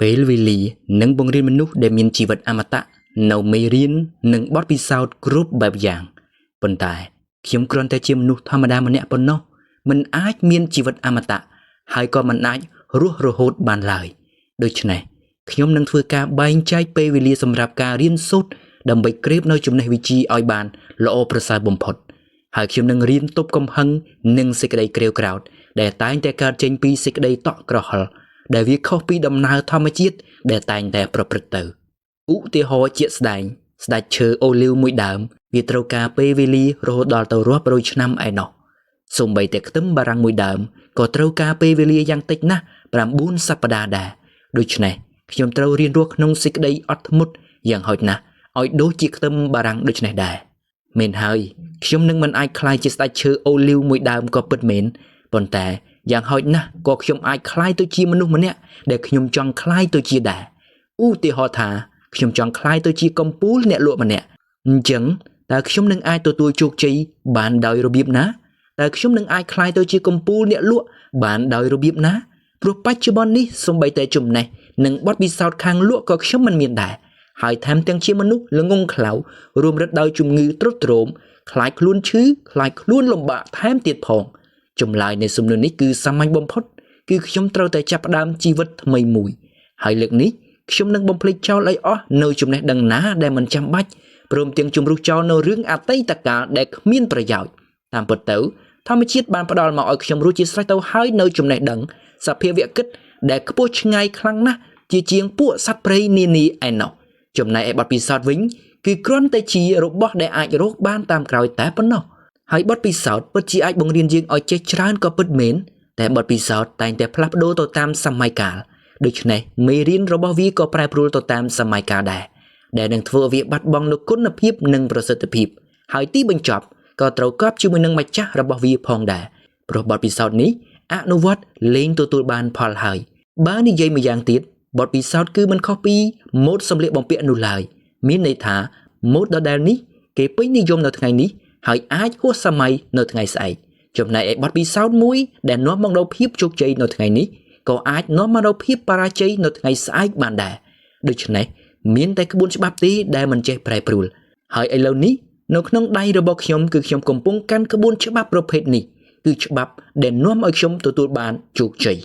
ពេលវេលានឹងបង្រៀនមនុស្សដែលមានជីវិតអមតៈនៅមេរៀននិងបទពិសោធន៍គ្រប់បែបយ៉ាងប៉ុន្តែខ្ញុំគ្រាន់តែជាមនុស្សធម្មតាម្នាក់ប៉ុណ្ណោះមិនអាចមានជីវិតអមតៈហើយក៏មិនអាចរស់រហូតបានឡើយដូច្នេះខ្ញុំនឹងធ្វើការបែងចែកពេលវេលាសម្រាប់ការរៀនសូត្រដើម្បីក្រេបនៅចំណេះវិជ្ជាឲ្យបានល្អប្រសើរបំផុតហើយខ្ញុំនឹងរៀនទប់កំហឹងនិងសេចក្តីក្រេវក្រោធដែលតែងតែកើតចេញពីសេចក្តីតក់ក្រហល់ដែលវាខុសពីដំណើរធម្មជាតិដែលតែងតែប្រព្រឹត្តទៅឧទាហរណ៍ជាក់ស្ដែងស្ដេចឈើអូលីវមួយដើមវាត្រូវការពេលវេលារហូតដល់ទៅរាប់រយឆ្នាំឯណោះសូម្បីតែខ្ទឹមបារាំងមួយដើមក៏ត្រូវការពេលវេលាយ៉ាងតិចណាស់9សប្តាហ៍ដែរដូច្នេះខ្ញុំត្រូវរៀនរស់ក្នុងសេចក្តីអត់ធ្មត់យ៉ាងហោចណាស់ឲ្យដូចជាខ្ទឹមបារាំងដូចនេះដែរមែនហើយខ្ញុំនឹងមិនអាចក្លាយជាស្ដេចឈើអូលីវមួយដើមក៏ពិតមែនប៉ុន្តែយ៉ាងហោចណាស់ក៏ខ្ញុំអាចក្លាយទៅជាមនុស្សម្នាក់ដែលខ្ញុំចង់ក្លាយទៅជាដែរឧទាហរណ៍ថាខ្ញុំចង់ក្លាយទៅជាកំពូលអ្នកលក់ម្នាក់អញ្ចឹងតើខ្ញុំនឹងអាចទទួលជោគជ័យបានដោយរបៀបណាតើខ្ញុំនឹងអាចក្លាយទៅជាកំពូលអ្នកលក់បានដោយរបៀបណាព្រោះបច្ចុប្បន្ននេះសូម្បីតែចំណេះនិងបទពិសោធន៍ខាងលក់ក៏ខ្ញុំមិនមានដែរហើយថែមទាំងជាមនុស្សល្ងង់ខ្លៅរួមរឹតដោយជំងឺទ្រុឌទ្រោមខ្លាចខ្លួនឈឺខ្លាចខ្លួនលំបាកថែមទៀតផងចម្លើយនៃសំណួរនេះគឺសាមញ្ញបំផុតគឺខ្ញុំត្រូវតែចាប់ផ្ដើមជីវិតថ្មីមួយហើយលើកនេះខ្ញុំនឹងបំភ្លេចចោលឲ្យអស់នៅចំណេះដឹងណាដែលមិនចាំបាច់ព្រមទាំងជំរុះចោលនៅរឿងអតីតកាលដែលគ្មានប្រយោជន៍តាមពិតទៅធម្មជាតិបានផ្ដល់មកឲ្យខ្ញុំរួចជាស្រេចទៅហើយនៅចំណេះដឹងសភាវគិតដែលខ្ពស់ឆ្ងាយខ្លាំងណាស់ជាជាងពួកសត្វព្រៃនានាឯណោះចំណែកឯបទពិសោធន៍វិញគឺគ្រាន់តែជារបស់ដែលអាចរកបានតាមក្រោយតែប៉ុណ្ណោះហើយបទពិសោធន៍ពិតជាអាចបង្រៀនយើងឲ្យចេះច្រើនក៏ពិតមែនតែបទពិសោធន៍តែងតែផ្លាស់ប្ដូរទៅតាមសម័យកាលដូច្នេះមេរៀនរបស់វាក៏ប្រែប្រួលទៅតាមសម័យកាលដែរដែលនឹងធ្វើឲ្យវាបាត់បង់នូវគុណភាពនិងប្រសិទ្ធភាពហើយទីបញ្ចប់ក៏ត្រូវកប់ជាមួយនឹងម្ចាស់របស់វាផងដែរព្រោះបទពិសោធន៍នេះអនុវត្តលែងទទួលបានផលហើយបើនិយាយម្យ៉ាងទៀតបទពិសោធន៍គឺមិនខុសពីម៉ូដសម្លៀកបំពាក់នោះឡើយមានន័យថាម៉ូដដដែលនេះគេពេញនិយមនៅថ្ងៃនេះហើយអាចហួសសម័យនៅថ្ងៃស្អែកចំណែកឯបទពិសោធន៍មួយដែលនាំមកនូវភាពជោគជ័យនៅថ្ងៃនេះក៏អាចនាំមកនូវភាពបរាជ័យនៅថ្ងៃស្អែកបានដែរដូច្នេះមានតែក្បួនច្បាប់ទេដែលមិនចេះប្រែប្រួលហើយឥឡូវនេះនៅក្នុងដៃរបស់ខ្ញុំគឺខ្ញុំកំពុងកាន់ក្បួនច្បាប់ប្រភេទនេះគឺច្បាប់ដែលនាំឲ្យខ្ញុំទទួលបានជោគជ័យ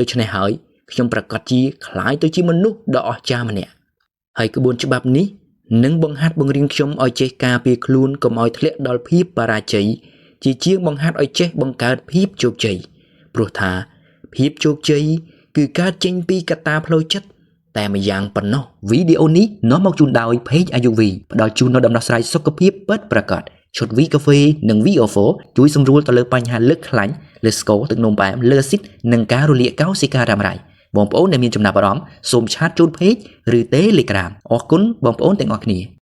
ដូច្នេះហើយខ្ញុំប្រកាសជាខ្លាយទៅជាមនុស្សដ៏អស្ចារ្យម្នាក់ហើយក្បួនច្បាប់នេះនឹងបង្ហាត់បង្រៀនខ្ញុំឲ្យចេះការពារខ្លួនកុំឲ្យធ្លាក់ដល់ភាពបរាជ័យជាជាងបង្ហាត់ឲ្យចេះបង្កើតភាពជោគជ័យព្រោះថាភាពជោគជ័យគឺកើតចេញពីកត្តាផ្លូវចិត្តតែម្យ៉ាងប៉ុណ្ណោះវីដេអូនេះនាំមកជូនដោយ Page AUV ផ្ដល់ជូននូវដំណោះស្រាយសុខភាពពិតប្រាកដឈុត V Cafe និង VO4 ជួយសម្រួលទៅលើបញ្ហាលើកខ្លាញ់លើស្គរទឹកនោមផ្អែមលើអាស៊ីតនិងការរលាកកោសិការ៉ាំរ៉ៃបងប្អូនដែលមានចំណាប់អារម្មណ៍សូមឆាតជូន Page ឬ Telegram អរគុណបងប្អូនទាំងអស់គ្នា